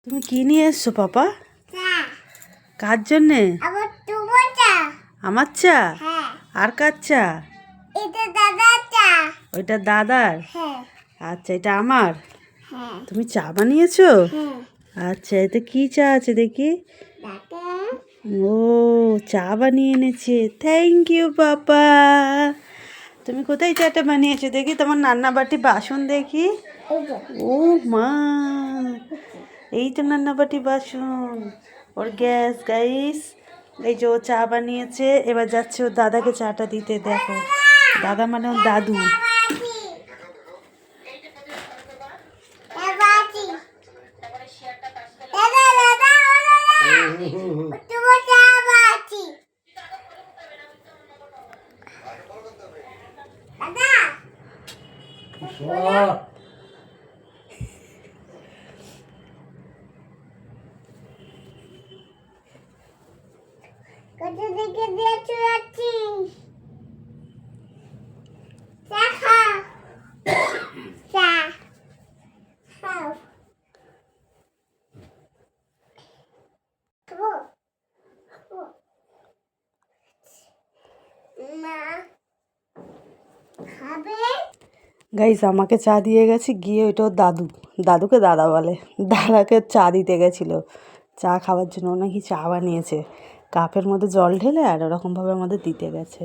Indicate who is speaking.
Speaker 1: তুমি কি নিয়ে এসছো পাপা? কার জন্যে? আমার চা? আর কার চা? ওইটা দাদার? আচ্ছা, এটা আমার? তুমি চা বানিয়েছো? আচ্ছা, এতে কি চা আছে দেখি? ও, চা বানিয়ে এনেছে। Thank you papa. তুমি কোথায় চাটা বানিয়েছো দেখি? তোমার রান্না বাটি বাসন দেখি। ও মা, এই তো রান্না বাটি বাসন। ওর গ্যাস গাইস, এই যে ও চা বানিয়েছে। এবার যাচ্ছে ওর দাদাকে চাটা দিতে। দেখো, দাদা মানে ওর দাদু।
Speaker 2: কোথা থেকে দিয়েছো যাচ্ছিস? চা খা। চা খাও। খাবো? খাবো? মা খাবে?
Speaker 1: গাইস, আমাকে চা দিয়ে গেছে, গিয়ে ওইটা ওর দাদু। দাদুকে দাদা বলে। দাদাকে চা দিতে গেছিলো, চা খাওয়ার জন্য। ও নাকি চা বানিয়েছে, কাপের মধ্যে জল ঢেলে আর ওরকমভাবে আমাদের দিতে গেছে।